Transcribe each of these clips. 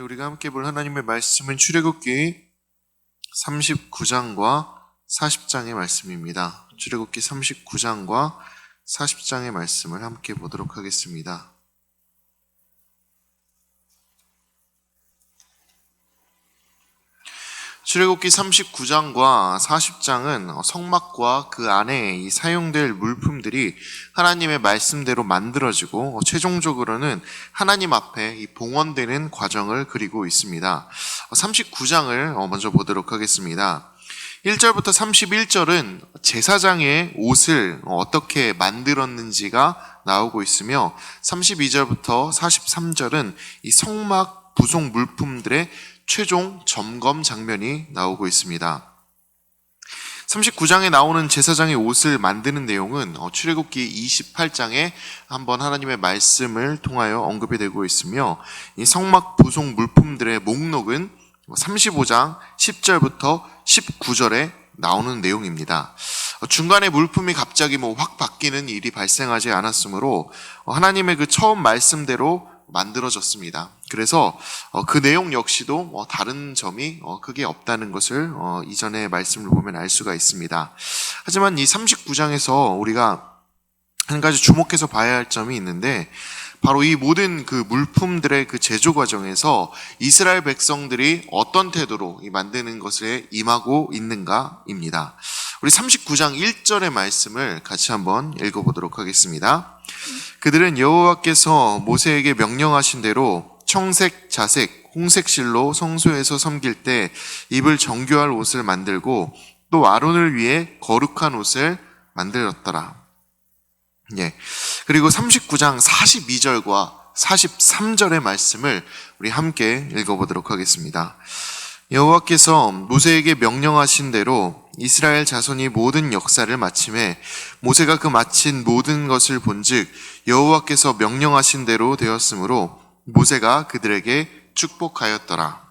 오늘 우리가 함께 볼 하나님의 말씀은 출애굽기 39장과 40장의 말씀입니다. 출애굽기 39장과 40장의 말씀을 함께 보도록 하겠습니다. 출애굽기 39장과 40장은 성막과 그 안에 사용될 물품들이 하나님의 말씀대로 만들어지고 최종적으로는 하나님 앞에 봉헌되는 과정을 그리고 있습니다. 39장을 먼저 보도록 하겠습니다. 1절부터 31절은 제사장의 옷을 어떻게 만들었는지가 나오고 있으며 32절부터 43절은 이 성막 부속 물품들의 최종 점검 장면이 나오고 있습니다. 39장에 나오는 제사장의 옷을 만드는 내용은 출애굽기 28장에 한번 하나님의 말씀을 통하여 언급이 되고 있으며 이 성막 부속 물품들의 목록은 35장 10절부터 19절에 나오는 내용입니다. 중간에 물품이 갑자기 확 바뀌는 일이 발생하지 않았으므로 하나님의 그 처음 말씀대로 만들어졌습니다. 그래서 그 내용 역시도 다른 점이 크게 없다는 것을 이전의 말씀을 보면 알 수가 있습니다. 하지만 이 39장에서 우리가 한 가지 주목해서 봐야 할 점이 있는데 바로 이 모든 그 물품들의 그 제조 과정에서 이스라엘 백성들이 어떤 태도로 이 만드는 것에 임하고 있는가입니다. 우리 39장 1절의 말씀을 같이 한번 읽어보도록 하겠습니다. 그들은 여호와께서 모세에게 명령하신 대로 청색, 자색, 홍색 실로 성소에서 섬길 때 입을 정교할 옷을 만들고 또 아론을 위해 거룩한 옷을 만들었더라. 그리고 39장 42절과 43절의 말씀을 우리 함께 읽어보도록 하겠습니다. 여호와께서 모세에게 명령하신 대로 이스라엘 자손이 모든 역사를 마침에 모세가 그 마친 모든 것을 본즉 여호와께서 명령하신 대로 되었으므로 모세가 그들에게 축복하였더라.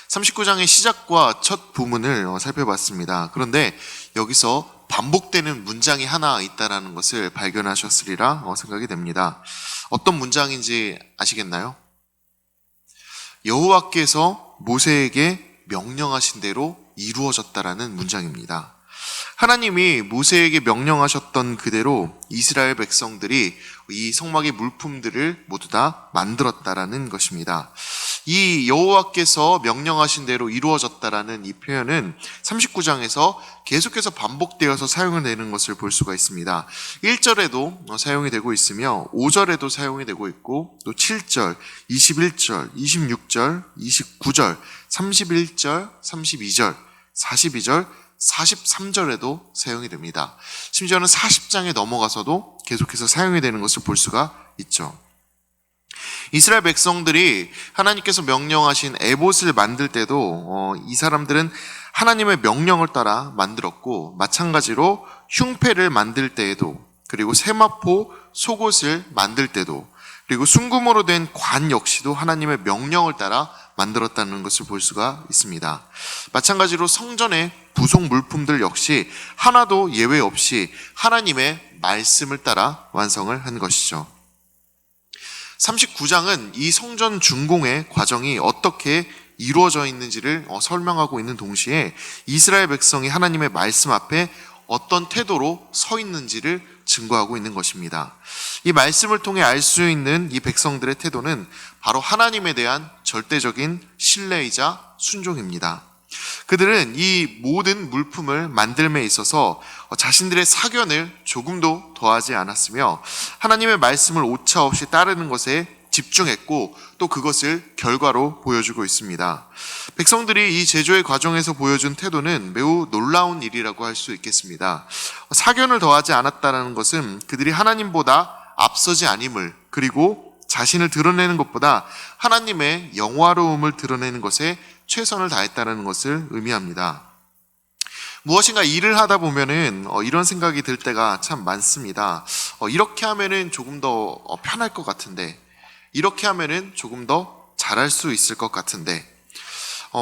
39장의 시작과 첫 부문을 살펴봤습니다. 그런데 여기서 반복되는 문장이 하나 있다는 것을 발견하셨으리라 생각이 됩니다. 어떤 문장인지 아시겠나요? 여호와께서 모세에게 명령하신 대로 이루어졌다라는 문장입니다. 하나님이 모세에게 명령하셨던 그대로 이스라엘 백성들이 이 성막의 물품들을 모두 다 만들었다라는 것입니다. 이 여호와께서 명령하신 대로 이루어졌다라는 이 표현은 39장에서 계속해서 반복되어서 사용을 되는 것을 볼 수가 있습니다. 1절에도 사용이 되고 있으며 5절에도 사용이 되고 있고 또 7절, 21절, 26절, 29절, 31절, 32절, 42절, 43절에도 사용이 됩니다. 심지어는 40장에 넘어가서도 계속해서 사용이 되는 것을 볼 수가 있죠. 이스라엘 백성들이 하나님께서 명령하신 에봇을 만들 때도 이 사람들은 하나님의 명령을 따라 만들었고 마찬가지로 흉패를 만들 때에도 그리고 세마포 속옷을 만들 때도 그리고 순금으로 된 관 역시도 하나님의 명령을 따라 만들었다는 것을 볼 수가 있습니다. 마찬가지로 성전의 부속 물품들 역시 하나도 예외 없이 하나님의 말씀을 따라 완성을 한 것이죠. 39장은 이 성전 준공의 과정이 어떻게 이루어져 있는지를 설명하고 있는 동시에 이스라엘 백성이 하나님의 말씀 앞에 어떤 태도로 서 있는지를 증거하고 있는 것입니다. 이 말씀을 통해 알 수 있는 이 백성들의 태도는 바로 하나님에 대한 절대적인 신뢰이자 순종입니다. 그들은 이 모든 물품을 만들음에 있어서 자신들의 사견을 조금도 더하지 않았으며 하나님의 말씀을 오차 없이 따르는 것에 집중했고 또 그것을 결과로 보여주고 있습니다. 백성들이 이 제조의 과정에서 보여준 태도는 매우 놀라운 일이라고 할 수 있겠습니다. 사견을 더하지 않았다는 것은 그들이 하나님보다 앞서지 아님을 그리고 자신을 드러내는 것보다 하나님의 영화로움을 드러내는 것에 최선을 다했다는 것을 의미합니다. 무엇인가 일을 하다 보면은 이런 생각이 들 때가 참 많습니다. 이렇게 하면은 조금 더 편할 것 같은데 이렇게 하면은 조금 더 잘할 수 있을 것 같은데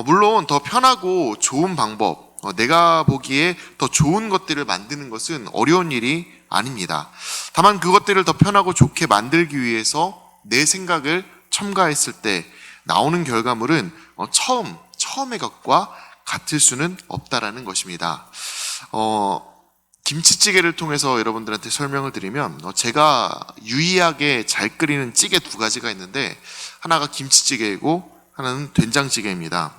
물론 더 편하고 좋은 방법 내가 보기에 더 좋은 것들을 만드는 것은 어려운 일이 아닙니다. 다만 그것들을 더 편하고 좋게 만들기 위해서 내 생각을 첨가했을 때 나오는 결과물은 처음의 것과 같을 수는 없다라는 것입니다. 김치찌개를 통해서 여러분들한테 설명을 드리면 제가 유의하게 잘 끓이는 찌개 두 가지가 있는데 하나가 김치찌개이고 하나는 된장찌개입니다.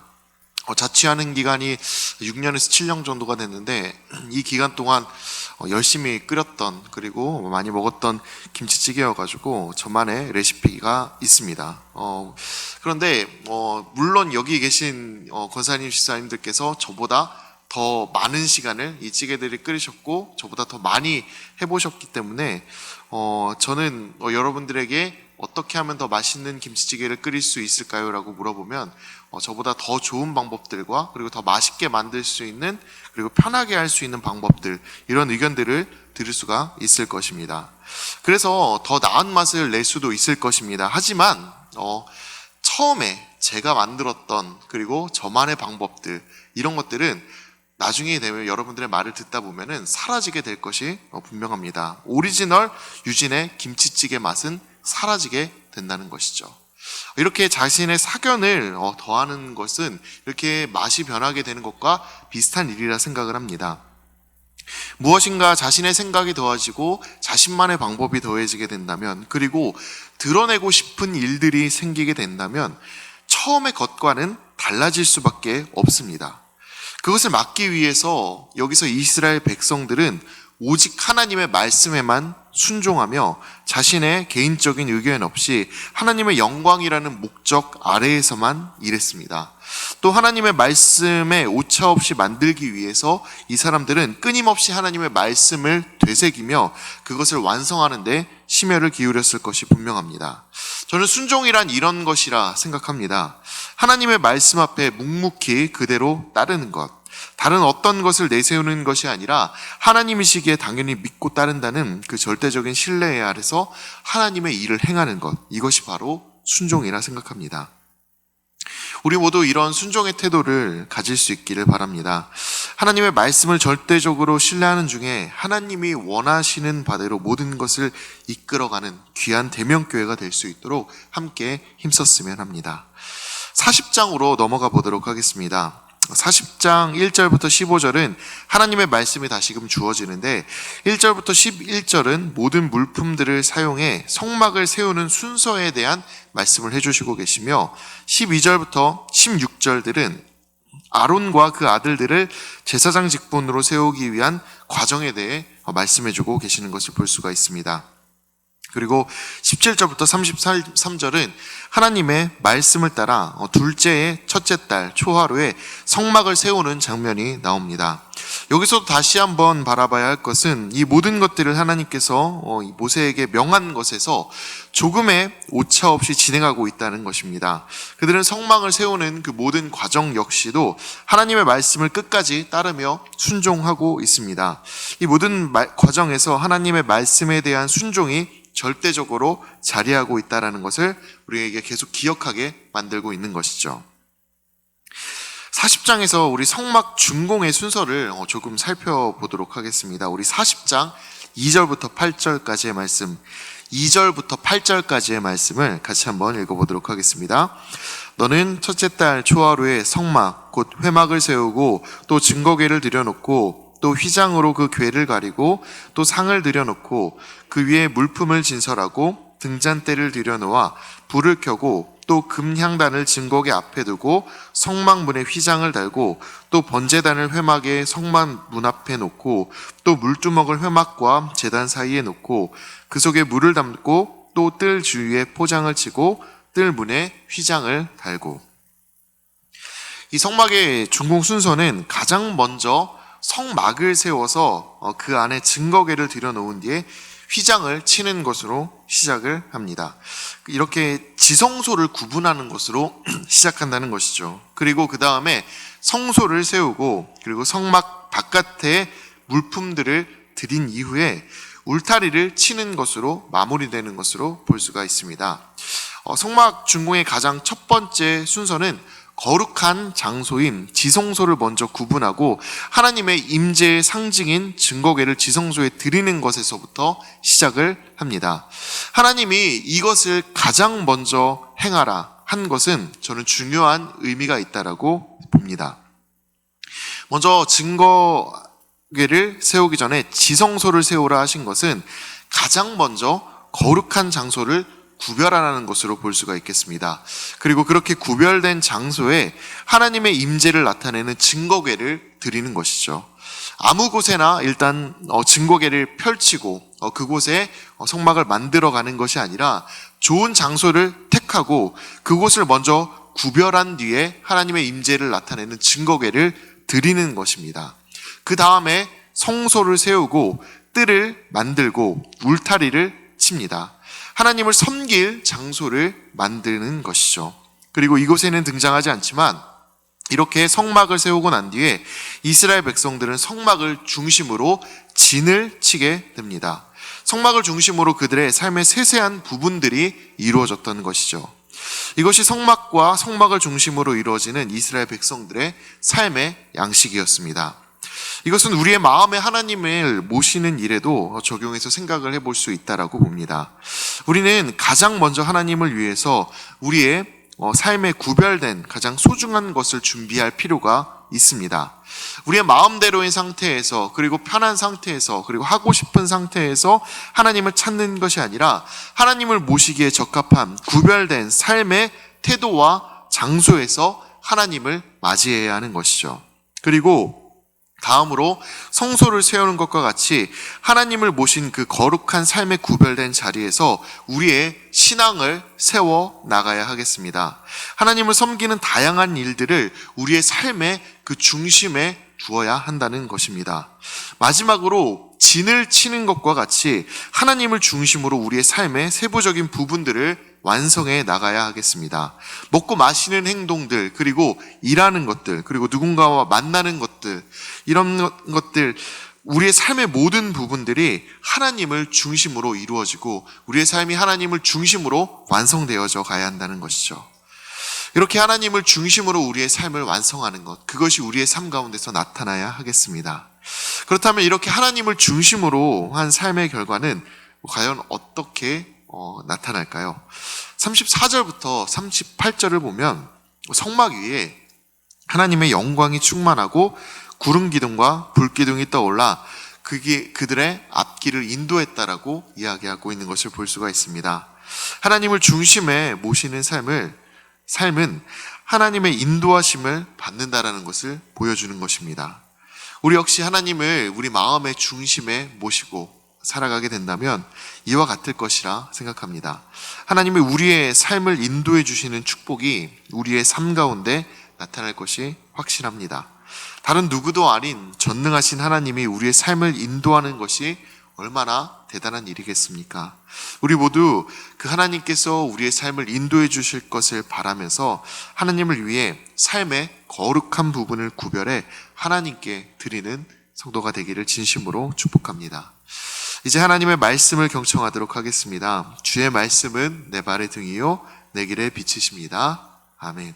자취하는 기간이 6년에서 7년 정도가 됐는데 이 기간 동안 열심히 끓였던 그리고 많이 먹었던 김치찌개여가지고 저만의 레시피가 있습니다. 그런데 물론 여기 계신 권사님, 집사님들께서 저보다 더 많은 시간을 이 찌개들이 끓이셨고 저보다 더 많이 해보셨기 때문에 저는 여러분들에게 어떻게 하면 더 맛있는 김치찌개를 끓일 수 있을까요? 라고 물어보면 저보다 더 좋은 방법들과 그리고 더 맛있게 만들 수 있는 그리고 편하게 할 수 있는 방법들, 이런 의견들을 들을 수가 있을 것입니다. 그래서 더 나은 맛을 낼 수도 있을 것입니다. 하지만 처음에 제가 만들었던 그리고 저만의 방법들, 이런 것들은 나중에 되면 여러분들의 말을 듣다 보면은 사라지게 될 것이 분명합니다. 오리지널 유진의 김치찌개 맛은 사라지게 된다는 것이죠. 이렇게 자신의 사견을 더하는 것은 이렇게 맛이 변하게 되는 것과 비슷한 일이라 생각을 합니다. 무엇인가 자신의 생각이 더해지고 자신만의 방법이 더해지게 된다면, 그리고 드러내고 싶은 일들이 생기게 된다면 처음의 것과는 달라질 수밖에 없습니다. 그것을 막기 위해서 여기서 이스라엘 백성들은 오직 하나님의 말씀에만 순종하며 자신의 개인적인 의견 없이 하나님의 영광이라는 목적 아래에서만 일했습니다. 또 하나님의 말씀에 오차 없이 만들기 위해서 이 사람들은 끊임없이 하나님의 말씀을 되새기며 그것을 완성하는 데 심혈을 기울였을 것이 분명합니다. 저는 순종이란 이런 것이라 생각합니다. 하나님의 말씀 앞에 묵묵히 그대로 따르는 것, 다른 어떤 것을 내세우는 것이 아니라 하나님이시기에 당연히 믿고 따른다는 그 절대적인 신뢰 아래서 하나님의 일을 행하는 것, 이것이 바로 순종이라 생각합니다. 우리 모두 이런 순종의 태도를 가질 수 있기를 바랍니다. 하나님의 말씀을 절대적으로 신뢰하는 중에 하나님이 원하시는 바대로 모든 것을 이끌어가는 귀한 대명교회가 될 수 있도록 함께 힘썼으면 합니다. 40장으로 넘어가 보도록 하겠습니다. 40장 1절부터 15절은 하나님의 말씀이 다시금 주어지는데 1절부터 11절은 모든 물품들을 사용해 성막을 세우는 순서에 대한 말씀을 해주시고 계시며 12절부터 16절들은 아론과 그 아들들을 제사장 직분으로 세우기 위한 과정에 대해 말씀해주고 계시는 것을 볼 수가 있습니다. 그리고 17절부터 33절은 하나님의 말씀을 따라 둘째의 첫째 달 초하루에 성막을 세우는 장면이 나옵니다. 여기서도 다시 한번 바라봐야 할 것은 이 모든 것들을 하나님께서 모세에게 명한 것에서 조금의 오차 없이 진행하고 있다는 것입니다. 그들은 성막을 세우는 그 모든 과정 역시도 하나님의 말씀을 끝까지 따르며 순종하고 있습니다. 이 모든 과정에서 하나님의 말씀에 대한 순종이 절대적으로 자리하고 있다는 것을 우리에게 계속 기억하게 만들고 있는 것이죠. 40장에서 우리 성막 준공의 순서를 조금 살펴보도록 하겠습니다. 우리 40장 2절부터 8절까지의 말씀, 2절부터 8절까지의 말씀을 같이 한번 읽어보도록 하겠습니다. 너는 첫째 달 초하루에 성막 곧 회막을 세우고 또 증거궤를 들여놓고 또 휘장으로 그 궤를 가리고 또 상을 들여놓고 그 위에 물품을 진설하고 등잔대를 들여놓아 불을 켜고 또 금향단을 증거궤 앞에 두고 성막문에 휘장을 달고 또 번제단을 회막의 성막 문 앞에 놓고 또 물두멍을 회막과 제단 사이에 놓고 그 속에 물을 담고 또 뜰 주위에 포장을 치고 뜰 문에 휘장을 달고. 이 성막의 준공 순서는 가장 먼저 성막을 세워서 그 안에 증거궤를 들여놓은 뒤에 휘장을 치는 것으로 시작을 합니다. 이렇게 지성소를 구분하는 것으로 시작한다는 것이죠. 그리고 그 다음에 성소를 세우고 그리고 성막 바깥에 물품들을 드린 이후에 울타리를 치는 것으로 마무리되는 것으로 볼 수가 있습니다. 성막 준공의 가장 첫 번째 순서는 거룩한 장소인 지성소를 먼저 구분하고 하나님의 임재의 상징인 증거궤를 지성소에 드리는 것에서부터 시작을 합니다. 하나님이 이것을 가장 먼저 행하라 한 것은 저는 중요한 의미가 있다라고 봅니다. 먼저 증거궤를 세우기 전에 지성소를 세우라 하신 것은 가장 먼저 거룩한 장소를 구별하라는 것으로 볼 수가 있겠습니다. 그리고 그렇게 구별된 장소에 하나님의 임재를 나타내는 증거궤를 드리는 것이죠. 아무 곳에나 일단 증거궤를 펼치고 그곳에 성막을 만들어가는 것이 아니라 좋은 장소를 택하고 그곳을 먼저 구별한 뒤에 하나님의 임재를 나타내는 증거궤를 드리는 것입니다. 그 다음에 성소를 세우고 뜰을 만들고 울타리를 칩니다. 하나님을 섬길 장소를 만드는 것이죠. 그리고 이곳에는 등장하지 않지만 이렇게 성막을 세우고 난 뒤에 이스라엘 백성들은 성막을 중심으로 진을 치게 됩니다. 성막을 중심으로 그들의 삶의 세세한 부분들이 이루어졌던 것이죠. 이것이 성막과 성막을 중심으로 이루어지는 이스라엘 백성들의 삶의 양식이었습니다. 이것은 우리의 마음에 하나님을 모시는 일에도 적용해서 생각을 해볼 수 있다라고 봅니다. 우리는 가장 먼저 하나님을 위해서 우리의 삶에 구별된 가장 소중한 것을 준비할 필요가 있습니다. 우리의 마음대로인 상태에서 그리고 편한 상태에서 그리고 하고 싶은 상태에서 하나님을 찾는 것이 아니라 하나님을 모시기에 적합한 구별된 삶의 태도와 장소에서 하나님을 맞이해야 하는 것이죠. 그리고 다음으로 성소를 세우는 것과 같이 하나님을 모신 그 거룩한 삶에 구별된 자리에서 우리의 신앙을 세워 나가야 하겠습니다. 하나님을 섬기는 다양한 일들을 우리의 삶의 그 중심에 두어야 한다는 것입니다. 마지막으로 진을 치는 것과 같이 하나님을 중심으로 우리의 삶의 세부적인 부분들을 완성해 나가야 하겠습니다. 먹고 마시는 행동들, 그리고 일하는 것들, 그리고 누군가와 만나는 것들, 이런 것들, 우리의 삶의 모든 부분들이 하나님을 중심으로 이루어지고 우리의 삶이 하나님을 중심으로 완성되어져 가야 한다는 것이죠. 이렇게 하나님을 중심으로 우리의 삶을 완성하는 것, 그것이 우리의 삶 가운데서 나타나야 하겠습니다. 그렇다면 이렇게 하나님을 중심으로 한 삶의 결과는 과연 어떻게 나타날까요? 34절부터 38절을 보면 성막 위에 하나님의 영광이 충만하고 구름 기둥과 불 기둥이 떠올라 그게 그들의 앞길을 인도했다라고 이야기하고 있는 것을 볼 수가 있습니다. 하나님을 중심에 모시는 삶은 하나님의 인도하심을 받는다라는 것을 보여주는 것입니다. 우리 역시 하나님을 우리 마음의 중심에 모시고 살아가게 된다면 이와 같을 것이라 생각합니다. 하나님이 우리의 삶을 인도해 주시는 축복이 우리의 삶 가운데 나타날 것이 확실합니다. 다른 누구도 아닌 전능하신 하나님이 우리의 삶을 인도하는 것이 얼마나 대단한 일이겠습니까? 우리 모두 그 하나님께서 우리의 삶을 인도해 주실 것을 바라면서 하나님을 위해 삶의 거룩한 부분을 구별해 하나님께 드리는 성도가 되기를 진심으로 축복합니다. 이제 하나님의 말씀을 경청하도록 하겠습니다. 주의 말씀은 내 발의 등이요 내 길의 빛이십니다. 아멘.